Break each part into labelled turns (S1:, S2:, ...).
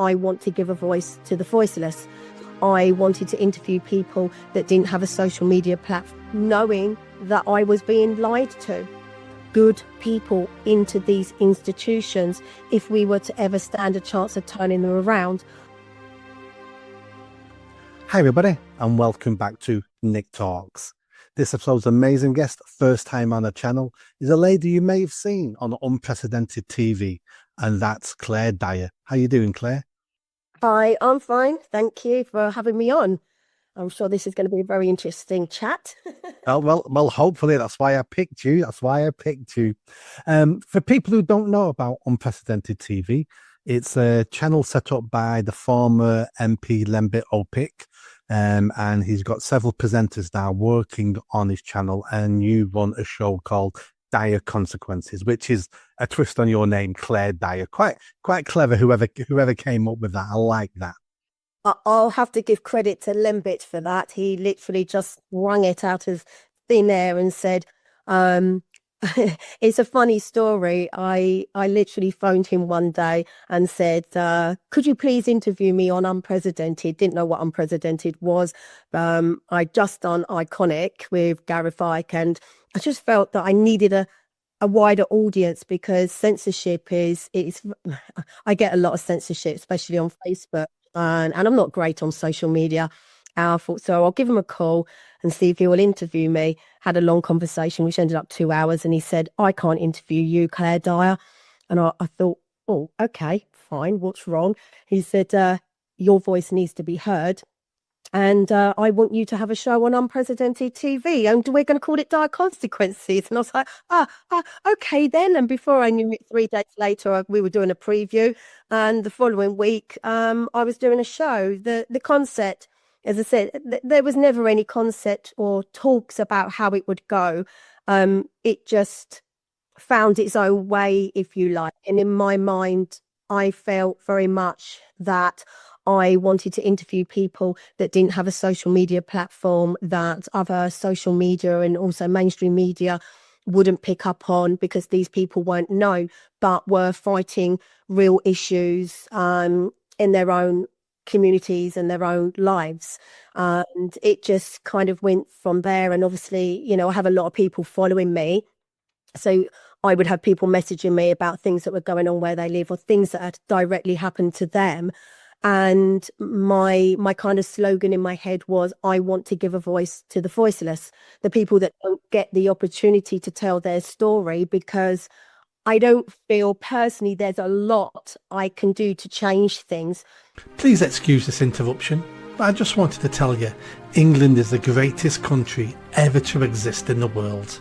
S1: I want to give a voice to the voiceless. I wanted to interview people that didn't have a social media platform, knowing that I was being lied to. Good people into these institutions if we were to ever stand a chance of turning them around.
S2: Hi everybody, and welcome back to Nick Talks. This episode's amazing guest, first time on the channel, is a lady you may have seen on Unprecedented TV, and that's Claire Dyer. How you doing, Claire?
S1: Hi, I'm fine. Thank you for having me on. I'm sure this is going to be a very interesting chat.
S2: well, hopefully that's why I picked you. For people who don't know about Unprecedented TV, it's a channel set up by the former MP Lembit Opik, and he's got several presenters now working on his channel, and you run a show called Dire Consequences, which is a twist on your name, Claire Dyer. Quite clever, whoever came up with that. I like that.
S1: I'll have to give credit to Lembit for that. He literally just wrung it out of thin air and said, it's a funny story. I literally phoned him one day and said, could you please interview me on Unprecedented? Didn't know what Unprecedented was. I'd just done Iconic with Gareth Ike, and I just felt that I needed a wider audience because censorship is I get a lot of censorship, especially on Facebook. And I'm not great on social media. I thought, so I'll give him a call and see if he will interview me. Had a long conversation, which ended up 2 hours. And he said, I can't interview you, Claire Dyer. And I thought, oh, okay, fine. What's wrong? He said, your voice needs to be heard. And I want you to have a show on Unprecedented TV. And we're going to call it Dire Consequences. And I was like, okay then. And before I knew it, 3 days later, we were doing a preview. And the following week, I was doing a show. The concept, as I said, there was never any concept or talks about how it would go. It just found its own way, if you like. And in my mind, I felt very much that I wanted to interview people that didn't have a social media platform that other social media and also mainstream media wouldn't pick up on, because these people weren't known, but were fighting real issues in their own communities and their own lives. And it just kind of went from there. And obviously, you know, I have a lot of people following me. So I would have people messaging me about things that were going on where they live or things that had directly happened to them. And my kind of slogan in my head was, I want to give a voice to the voiceless, the people that don't get the opportunity to tell their story, because I don't feel personally there's a lot I can do to change things.
S3: Please excuse this interruption, but I just wanted to tell you, England is the greatest country ever to exist in the world.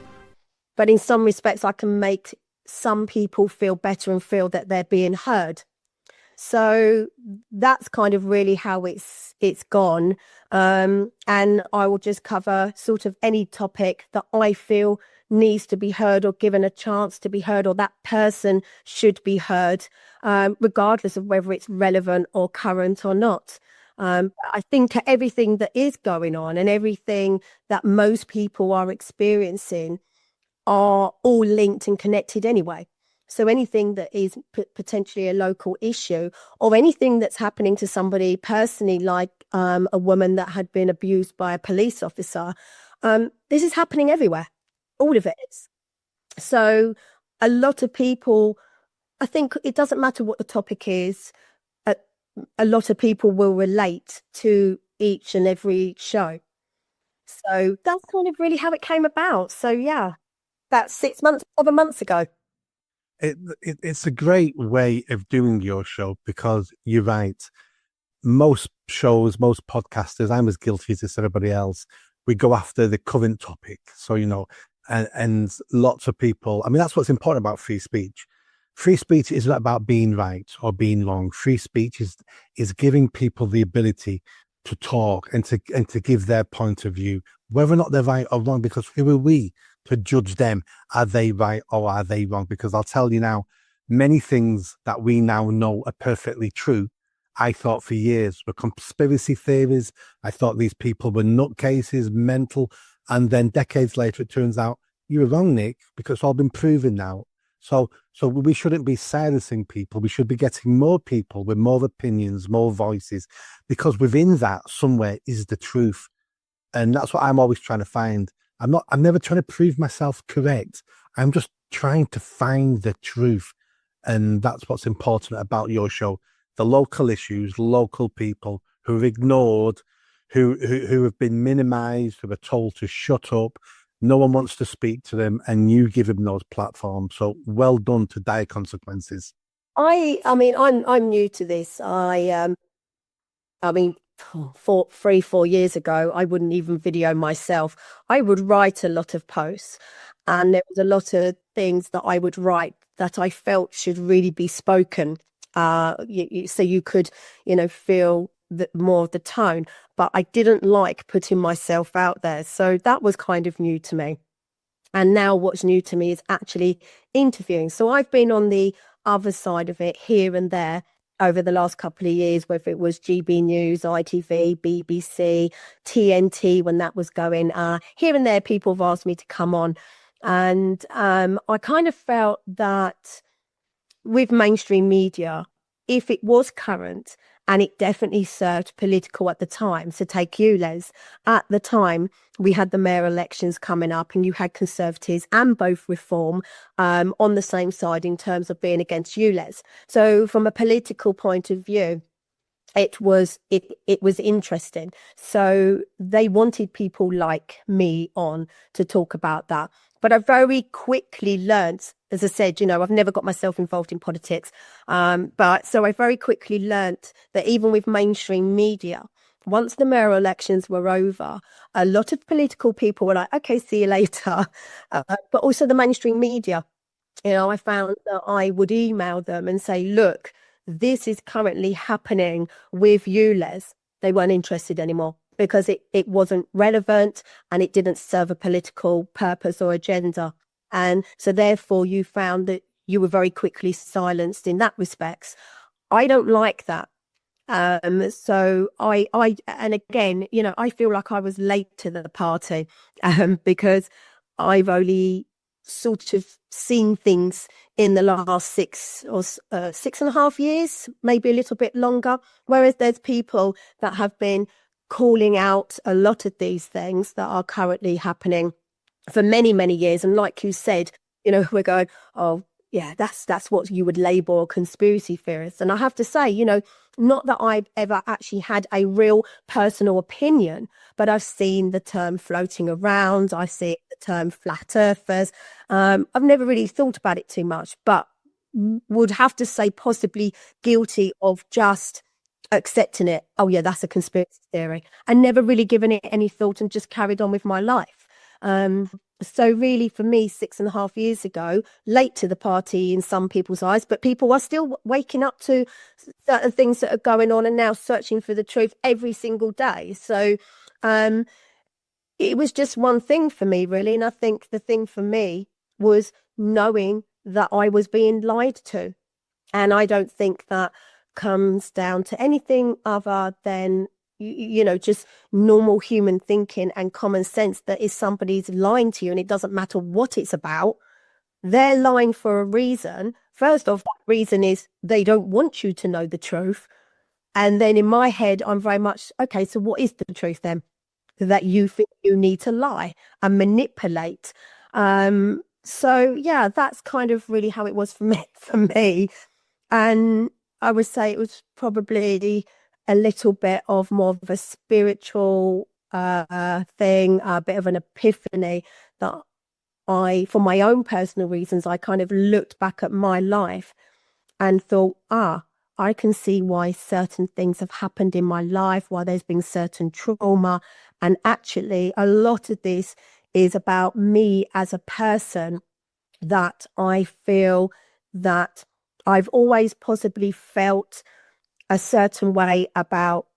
S1: But in some respects, I can make some people feel better and feel that they're being heard. So that's kind of really how it's gone. And I will just cover sort of any topic that I feel needs to be heard or given a chance to be heard, or that person should be heard, regardless of whether it's relevant or current or not. I think everything that is going on and everything that most people are experiencing are all linked and connected anyway. So anything that is potentially a local issue, or anything that's happening to somebody personally, like a woman that had been abused by a police officer, this is happening everywhere. All of it is. So a lot of people, I think it doesn't matter what the topic is, a lot of people will relate to each and every show. So that's kind of really how it came about. So yeah, about 6 months ago.
S2: It's a great way of doing your show, because you're right. Most shows, most podcasters, I'm as guilty as everybody else, we go after the current topic. So, you know, and lots of people, I mean, that's what's important about free speech. Free speech is not about being right or being wrong. Free speech is giving people the ability to talk and to give their point of view, whether or not they're right or wrong, because who are we to judge them? Are they right or are they wrong? Because I'll tell you now, many things that we now know are perfectly true, I thought for years were conspiracy theories. I thought these people were nutcases, mental. And then decades later, it turns out you were wrong, Nick, because it's all been proven now. So we shouldn't be silencing people. We should be getting more people with more opinions, more voices, because within that somewhere is the truth. And that's what I'm always trying to find. I'm never trying to prove myself correct. I'm just trying to find the truth. And that's what's important about your show. The local issues, local people who are ignored, who have been minimized, who are told to shut up. No one wants to speak to them, and you give them those platforms. So well done to Dire Consequences.
S1: I mean, I'm new to this. I mean, 4 years ago, I wouldn't even video myself. I would write a lot of posts, and there was a lot of things that I would write that I felt should really be spoken. So you could, feel more of the tone. But I didn't like putting myself out there. So that was kind of new to me. And now what's new to me is actually interviewing. So I've been on the other side of it here and there over the last couple of years, whether it was GB News, ITV, BBC, TNT, when that was going. Here and there, people have asked me to come on. And I kind of felt that with mainstream media, if it was current, and it definitely served political at the time. So take ULEZ. At the time, we had the mayor elections coming up, and you had Conservatives and both Reform on the same side in terms of being against ULEZ. So from a political point of view, it was interesting. So they wanted people like me on to talk about that. But I very quickly learnt, as I said, I've never got myself involved in politics. But so I very quickly learnt that even with mainstream media, once the mayoral elections were over, a lot of political people were like, okay, see you later. But also the mainstream media, I found that I would email them and say, look, this is currently happening with ULEZ. They weren't interested anymore, because it wasn't relevant and it didn't serve a political purpose or agenda. And so therefore you found that you were very quickly silenced in that respects. I don't like that. So and again, I feel like I was late to the party, because I've only sort of seen things in the last 6.5 years, maybe a little bit longer, whereas there's people that have been calling out a lot of these things that are currently happening for many, many years. And like you said, we're going, oh, yeah, that's what you would label a conspiracy theorist. And I have to say, not that I've ever actually had a real personal opinion, but I've seen the term floating around. I see the term flat earthers. I've never really thought about it too much, but would have to say possibly guilty of just accepting it. Oh yeah, that's a conspiracy theory, and never really given it any thought and just carried on with my life. So really for me, 6.5 years ago, late to the party in some people's eyes, but people are still waking up to certain things that are going on and now searching for the truth every single day. So it was just one thing for me, really. And I think the thing for me was knowing that I was being lied to. And I don't think that comes down to anything other than just normal human thinking and common sense, that if somebody's lying to you and it doesn't matter what it's about, they're lying for a reason. First off, that reason is they don't want you to know the truth. And then in my head, I'm very much, okay, so what is the truth then? That you think you need to lie and manipulate. So yeah, that's kind of really how it was for me. And I would say it was probably a little bit of more of a spiritual thing, a bit of an epiphany that for my own personal reasons, I kind of looked back at my life and thought, I can see why certain things have happened in my life, why there's been certain trauma. And actually, a lot of this is about me as a person, that I feel that I've always possibly felt a certain way about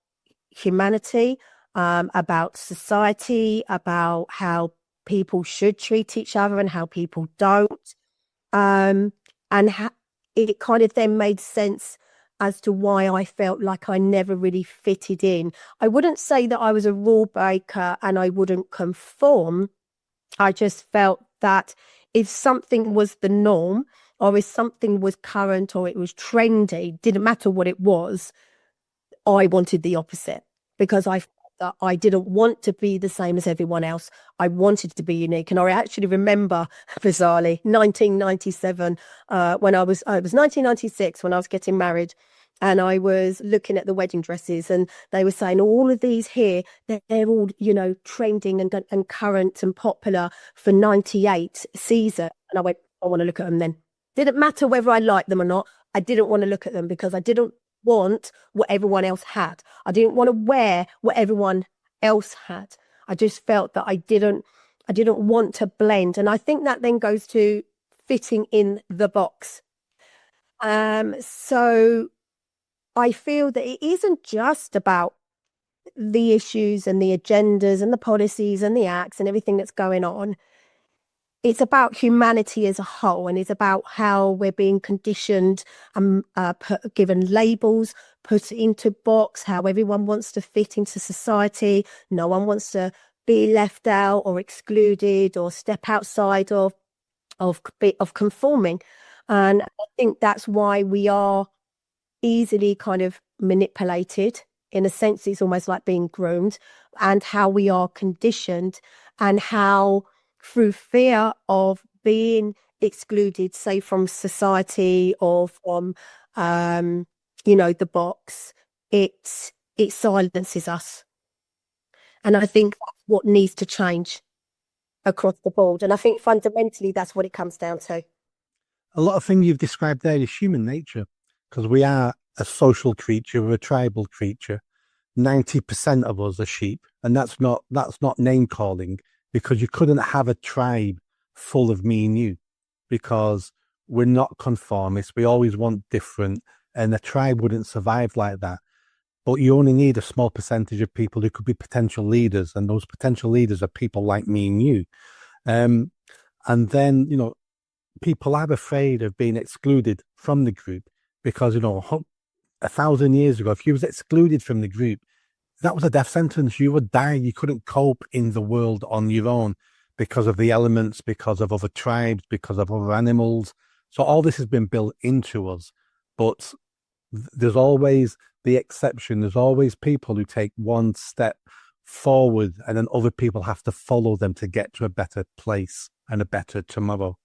S1: humanity, about society, about how people should treat each other and how people don't. And it kind of then made sense as to why I felt like I never really fitted in. I wouldn't say that I was a rule breaker and I wouldn't conform. I just felt that if something was the norm, or if something was current or it was trendy, didn't matter what it was, I wanted the opposite, because I felt that I didn't want to be the same as everyone else. I wanted to be unique. And I actually remember, bizarrely, 1997, when I was 1996 when I was getting married. And I was looking at the wedding dresses, and they were saying all of these here, they're all, trending and current and popular for 98 season. And I went, I want to look at them then. Didn't matter whether I liked them or not. I didn't want to look at them because I didn't want what everyone else had. I didn't want to wear what everyone else had. I just felt that I didn't want to blend. And I think that then goes to fitting in the box. So I feel that it isn't just about the issues and the agendas and the policies and the acts and everything that's going on. It's about humanity as a whole, and it's about how we're being conditioned and given labels, put into box, how everyone wants to fit into society. No one wants to be left out or excluded or step outside of conforming. And I think that's why we are easily kind of manipulated. In a sense, it's almost like being groomed, and how we are conditioned, and how through fear of being excluded, say from society or from, the box, it silences us. And I think that's what needs to change across the board. And I think fundamentally that's what it comes down to.
S2: A lot of things you've described there is human nature, because we are a social creature, we're a tribal creature. 90% of us are sheep, and that's not name calling, because you couldn't have a tribe full of me and you, because we're not conformists. We always want different, and a tribe wouldn't survive like that. But you only need a small percentage of people who could be potential leaders, and those potential leaders are people like me and you. And then, people are afraid of being excluded from the group, because, 1,000 years ago, if you was excluded from the group, that was a death sentence. You would die. You couldn't cope in the world on your own because of the elements, because of other tribes, because of other animals. So all this has been built into us. But there's always the exception. There's always people who take one step forward, and then other people have to follow them to get to a better place and a better tomorrow.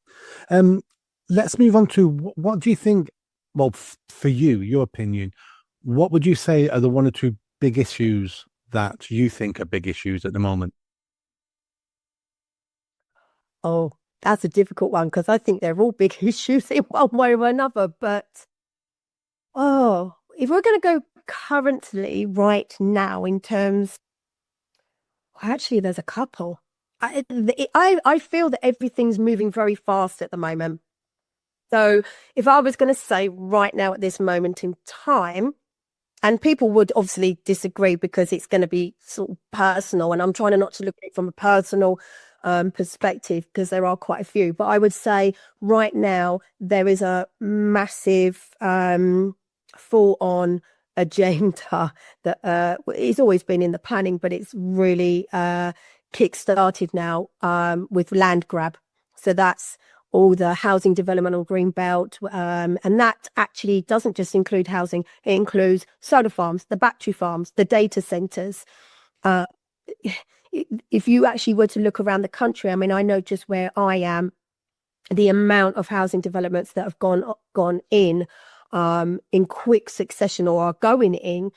S2: Let's move on to what do you think, well, for you, your opinion, what would you say are the one or two big issues that you think are big issues at the moment?
S1: Oh, that's a difficult one, because I think they're all big issues in one way or another. But, if we're going to go currently right now in terms, actually, there's a couple. I feel that everything's moving very fast at the moment. So if I was going to say right now at this moment in time, and people would obviously disagree because it's going to be sort of personal, and I'm trying not to look at it from a personal perspective, because there are quite a few. But I would say right now there is a massive full-on agenda that it's always been in the planning, but it's really kick-started now with land grab. So that's all the housing development on green belt, and that actually doesn't just include housing. It includes solar farms, the battery farms, the data centers. If you actually were to look around the country, I mean, I know just where I am, the amount of housing developments that have gone in quick succession, or are going in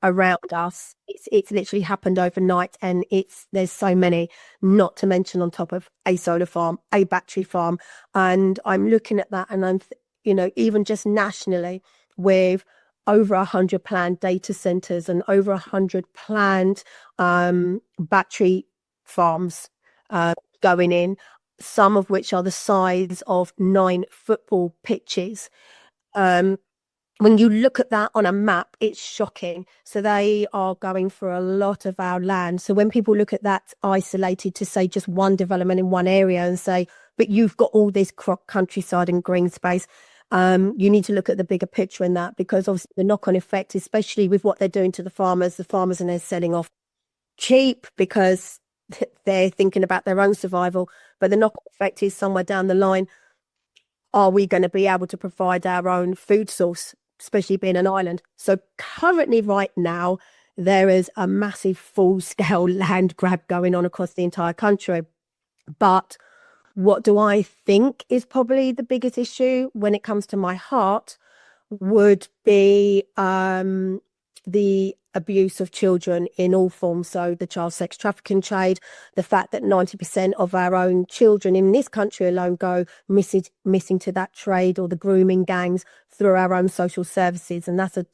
S1: around us. It's literally happened overnight, and there's so many, not to mention on top of a solar farm, a battery farm. And I'm looking at that, and I'm even just nationally, with over 100 planned data centers and over 100 planned battery farms going in, some of which are the size of 9 football pitches. When you look at that on a map, it's shocking. So they are going for a lot of our land. So when people look at that isolated to say just one development in one area and say, but you've got all this countryside and green space, you need to look at the bigger picture in that, because obviously the knock-on effect, especially with what they're doing to the farmers and they're selling off cheap because they're thinking about their own survival. But the knock-on effect is somewhere down the line, are we going to be able to provide our own food source, especially being an island? So currently, right now, there is a massive full-scale land grab going on across the entire country. But what do I think is probably the biggest issue when it comes to my heart would be the abuse of children in all forms. So the child sex trafficking trade, the fact that 90% of our own children in this country alone go missing to that trade or the grooming gangs through our own social services. And that's a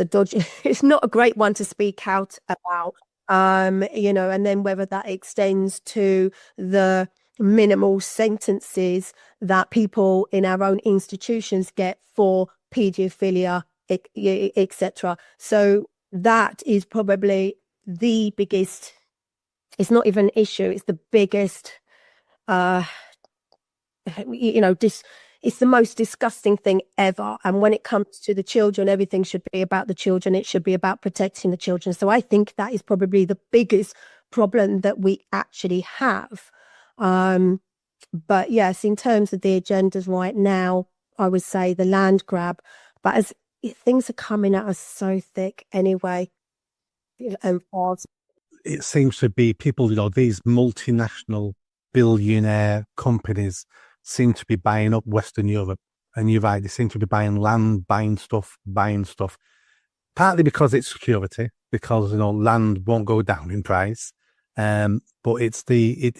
S1: dodgy, it's not a great one to speak out about. And then whether that extends to the minimal sentences that people in our own institutions get for paedophilia, etc. So that is probably the biggest, it's not even an issue, it's the biggest, it's the most disgusting thing ever. And when it comes to the children, everything should be about the children. It should be about protecting the children. So I think that is probably the biggest problem that we actually have. But yes, in terms of the agendas right now, I would say the land grab. But as things are coming at us so thick anyway, and fast.
S2: It seems to be people, these multinational billionaire companies seem to be buying up Western Europe. And you're right, they seem to be buying land, buying stuff. Partly because it's security, because land won't go down in price. But it's the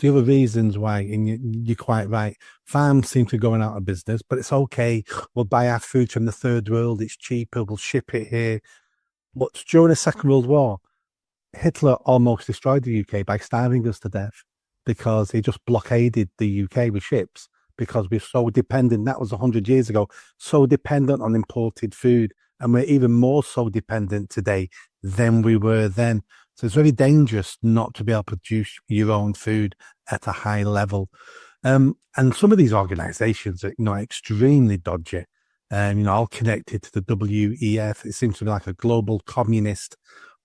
S2: other reasons why, and you're quite right. Farms seem to be going out of business, but it's okay. We'll buy our food from the third world. It's cheaper. We'll ship it here. But during the Second World War, Hitler almost destroyed the UK by starving us to death because he just blockaded the UK with ships because we're so dependent. That was 100 years ago. So dependent on imported food, and we're even more so dependent today than we were then. So it's very dangerous not to be able to produce your own food at a high level. And some of these organizations are, extremely dodgy. All connected to the WEF. It seems to be like a global communist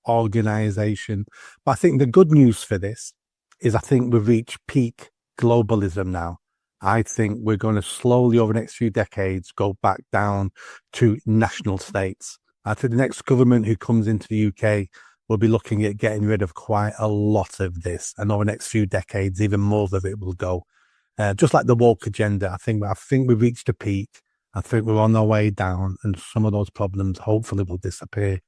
S2: organization. But I think the good news for this is I think we've reached peak globalism now. I think we're going to slowly over the next few decades go back down to national states. I think the next government who comes into the UK will be looking at getting rid of quite a lot of this. And over the next few decades, even more of it will go. Just like the woke agenda, I think we've reached a peak. I think we're on our way down, and some of those problems hopefully will disappear.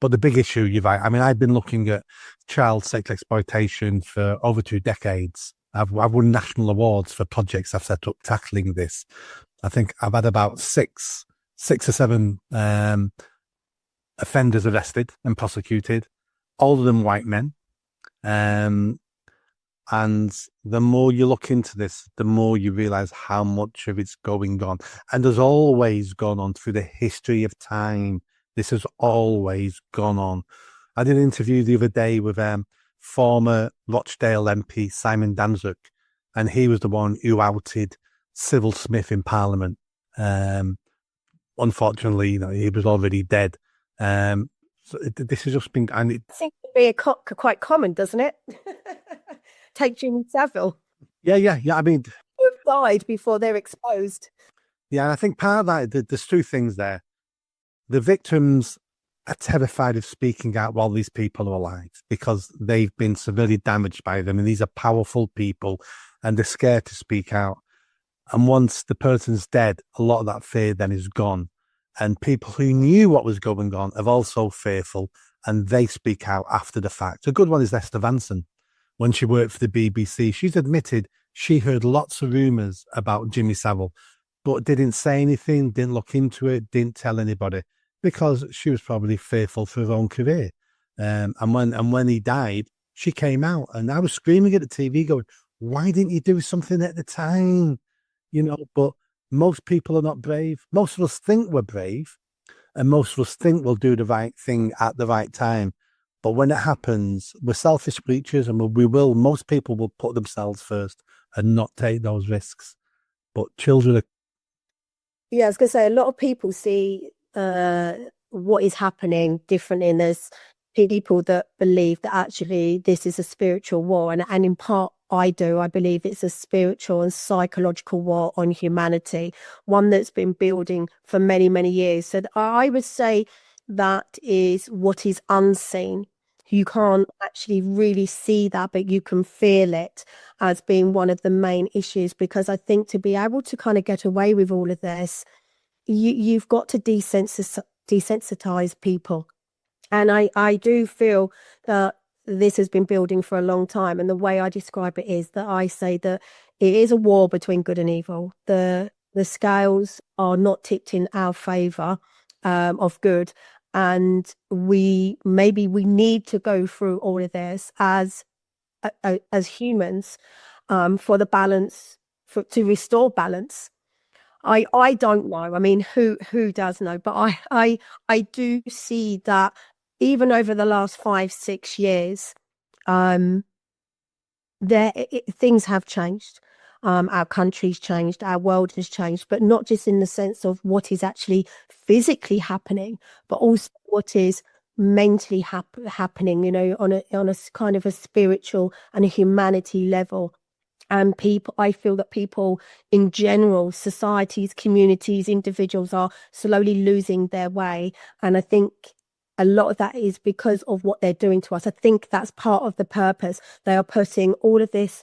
S2: But the big issue, you're right. I mean, I've been looking at child sex exploitation for over 2 decades. I've won national awards for projects I've set up tackling this. I think I've had about six or seven offenders arrested and prosecuted, all of them white men. And the more you look into this, the more you realize how much of it's going on. And there's always gone on through the history of time. This has always gone on. I did an interview the other day with former Rochdale MP Simon Danczuk, and he was the one who outed Cyril Smith in Parliament. Unfortunately, he was already dead. So this has just been, and it
S1: seems to be quite common, doesn't it? Take Jimmy Savile.
S2: Yeah. I mean,
S1: who died before they're exposed.
S2: Yeah, and I think part of that, there's 2 things there. The victims are terrified of speaking out while these people are alive because they've been severely damaged by them, and these are powerful people, and they're scared to speak out. And once the person's dead, a lot of that fear then is gone. And people who knew what was going on are also fearful, and they speak out after the fact. A good one is Esther Vanson. When she worked for the BBC, she's admitted she heard lots of rumours about Jimmy Savile, but didn't say anything, didn't look into it, didn't tell anybody, because she was probably fearful for her own career. And when he died, she came out, and I was screaming at the TV going, why didn't you do something at the time? But most people are not brave. Most of us think we're brave, and most of us think we'll do the right thing at the right time. But when it happens, we're selfish creatures, and most people will put themselves first and not take those risks. But children are...
S1: Yeah, I was going to say, a lot of people see what is happening differently, and there's people that believe that actually this is a spiritual war, and in part I do. I believe it's a spiritual and psychological war on humanity, one that's been building for many, many years. So I would say that is what is unseen. You can't actually really see that, but you can feel it as being one of the main issues, because I think to be able to kind of get away with all of this, you've got to desensitize people. And I do feel that this has been building for a long time. And the way I describe it is that I say that it is a war between good and evil. The scales are not tipped in our favor of good. And we need to go through all of this as humans, for the balance, to restore balance. I don't know. I mean, who does know? But I do see that even over the last 5-6 years, things have changed. Our country's changed, our world has changed, but not just in the sense of what is actually physically happening, but also what is mentally happening, on a kind of a spiritual and a humanity level. And I feel that people in general, societies, communities, individuals are slowly losing their way. And I think a lot of that is because of what they're doing to us. I think that's part of the purpose. They are putting all of this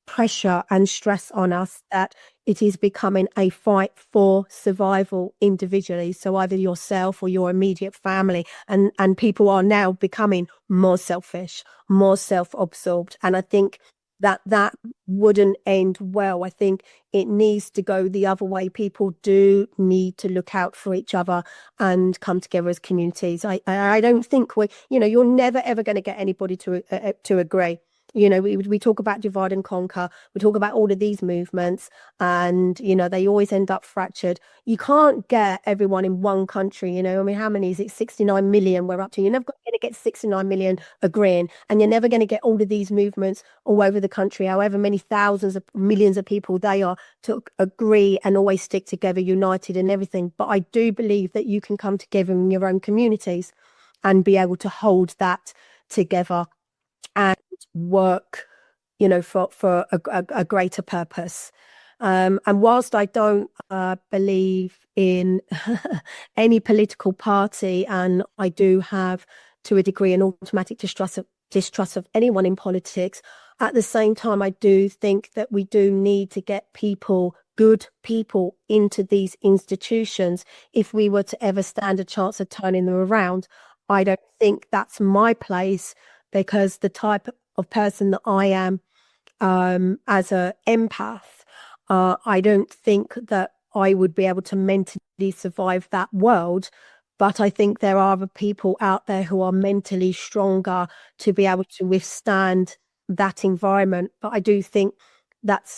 S1: pressure and stress on us, that it is becoming a fight for survival individually. So either yourself or your immediate family, and people are now becoming more selfish, more self-absorbed. And I think that wouldn't end well. I think it needs to go the other way. People do need to look out for each other and come together as communities. I don't think you're never ever going to get anybody to agree. We talk about divide and conquer. We talk about all of these movements, and they always end up fractured. You can't get everyone in one country. I mean, how many is it? 69 million we're up to. You're never going to get 69 million agreeing, and you're never going to get all of these movements all over the country, however many thousands of millions of people they are, to agree and always stick together, united and everything. But I do believe that you can come together in your own communities and be able to hold that together and work, for a greater purpose. And whilst I don't believe in any political party, and I do have, to a degree, an automatic distrust of anyone in politics, at the same time, I do think that we do need to get good people into these institutions if we were to ever stand a chance of turning them around. I don't think that's my place, because the type of person that I am, as an empath, I don't think that I would be able to mentally survive that world. But I think there are other people out there who are mentally stronger to be able to withstand that environment. But I do think that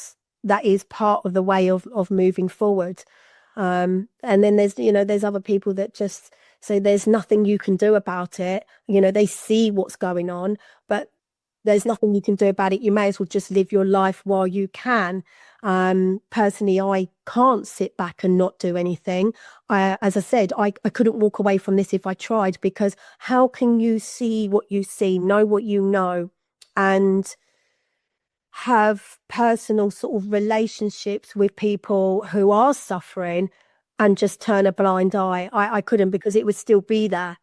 S1: is part of the way of moving forward. And then there's other people that just say there's nothing you can do about it. They see what's going on, but there's nothing you can do about it. You may as well just live your life while you can. Personally, I can't sit back and not do anything. As I said, I couldn't walk away from this if I tried, because how can you see what you see, know what you know, and have personal sort of relationships with people who are suffering and just turn a blind eye? I couldn't, because it would still be there.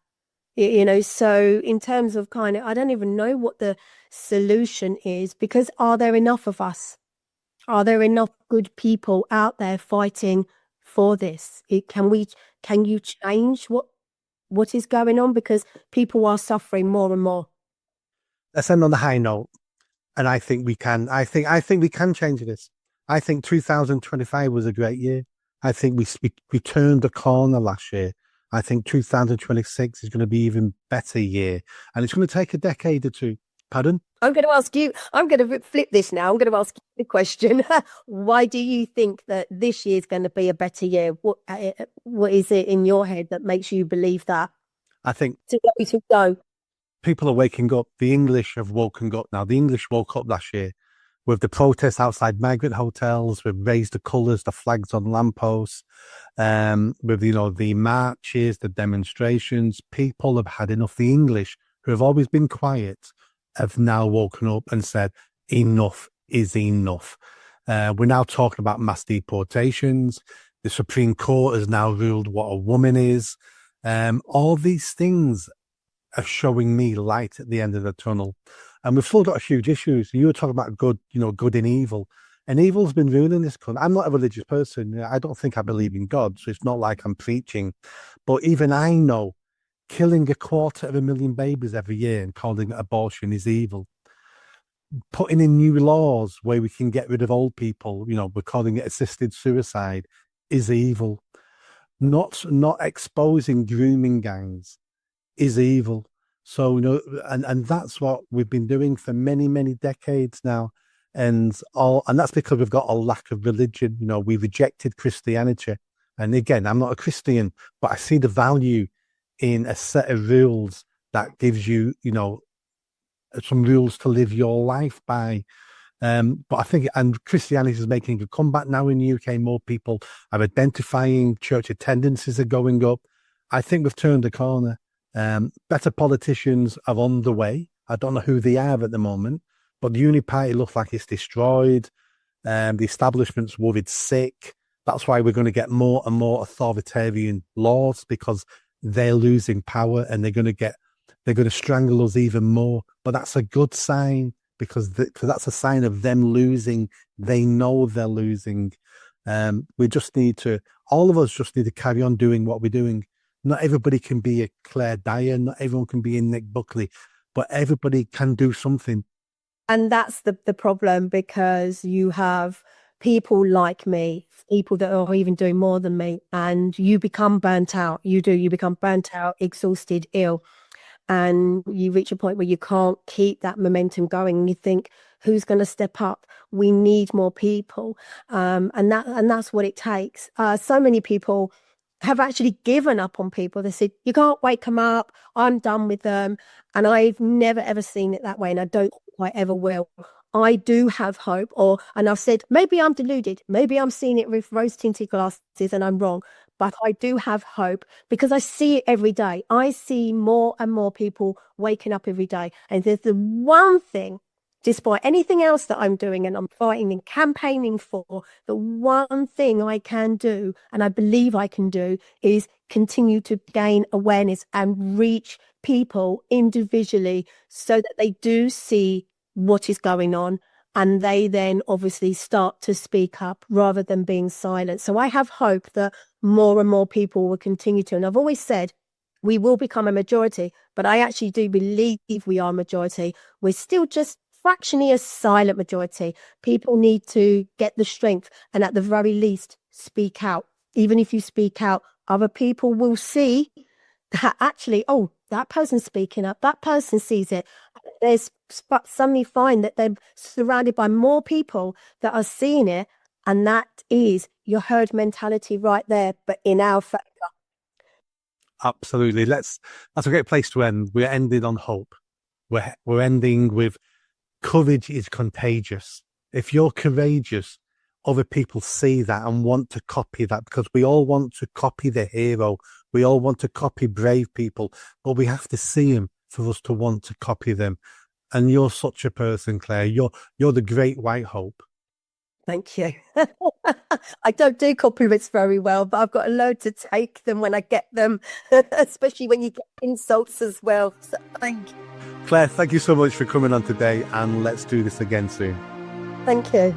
S1: So in terms of I don't even know what the solution is, because are there enough of us? Are there enough good people out there fighting for this? Can you change what is going on? Because people are suffering more and more.
S2: Let's end on the high note. And I think we can. I think we can change this. I think 2025 was a great year. I think we turned the corner last year. I think 2026 is going to be even better year, and it's going to take a decade or two. Pardon?
S1: I'm going to ask you. I'm going to flip this now. I'm going to ask you the question: why do you think that this year is going to be a better year? What is it in your head that makes you believe that?
S2: I think
S1: to go.
S2: People are waking up. The English have woken up now. The English woke up last year with the protests outside migrant hotels, with raised the colours, the flags on lampposts, with the marches, the demonstrations. People have had enough. The English, who have always been quiet, have now woken up and said, enough is enough. We're now talking about mass deportations. The Supreme Court has now ruled what a woman is. All these things are showing me light at the end of the tunnel. And we've still got huge issues. You were talking about good, good and evil. And evil's been ruining this country. I'm not a religious person. I don't think I believe in God, so it's not like I'm preaching. But even I know killing 250,000 babies every year and calling it abortion is evil. Putting in new laws where we can get rid of old people, we're calling it assisted suicide, is evil. Not exposing grooming gangs is evil. So, and that's what we've been doing for many, many decades now. And that's because we've got a lack of religion. We rejected Christianity. And again, I'm not a Christian, but I see the value in a set of rules that gives you, some rules to live your life by. But I think, and Christianity is making a comeback now in the UK. More people are identifying, church attendances are going up. I think we've turned a corner. Better politicians are on the way. I don't know who they are at the moment, but the Uni Party looks like it's destroyed. The establishment's worried sick. That's why we're going to get more and more authoritarian laws, because they're losing power and they're going to strangle us even more. But that's a good sign, because that's a sign of them losing. They know they're losing. All of us just need to carry on doing what we're doing. Not everybody can be a Claire Dyer. Not everyone can be a Nick Buckley, but everybody can do something.
S1: And that's the problem, because you have people like me, people that are even doing more than me, and you become burnt out. You become burnt out, exhausted, ill. And you reach a point where you can't keep that momentum going. And you think, who's going to step up? We need more people. And that's what it takes. So many people have actually given up on people. They said, you can't wake them up. I'm done with them. And I've never, ever seen it that way. And I don't think I ever will. I do have hope, and I've said, maybe I'm deluded. Maybe I'm seeing it with rose-tinted glasses and I'm wrong. But I do have hope, because I see it every day. I see more and more people waking up every day. And there's the one thing, despite anything else that I'm doing and I'm fighting and campaigning for, the one thing I can do, and I believe I can do, is continue to gain awareness and reach people individually so that they do see what is going on. And they then obviously start to speak up rather than being silent. So I have hope that more and more people will continue to. And I've always said we will become a majority, but I actually do believe we are a majority. We're still just fractionally a silent majority. People need to get the strength and at the very least speak out. Even if you speak out, other people will see that actually, oh, that person's speaking up, that person sees it. There's suddenly find that they're surrounded by more people that are seeing it, and that is your herd mentality right there, but in our favor.
S2: Absolutely. That's a great place to end. We're ending on hope. We're ending with courage is contagious. If you're courageous, other people see that and want to copy that, because we all want to copy the hero. We all want to copy brave people, but we have to see them for us to want to copy them. And you're such a person, Claire. You're the great white hope.
S1: Thank you. I don't do compliments very well, but I've got a load to take them when I get them, especially when you get insults as well. So thank you.
S2: Claire, thank you so much for coming on today, and let's do this again soon.
S1: Thank you.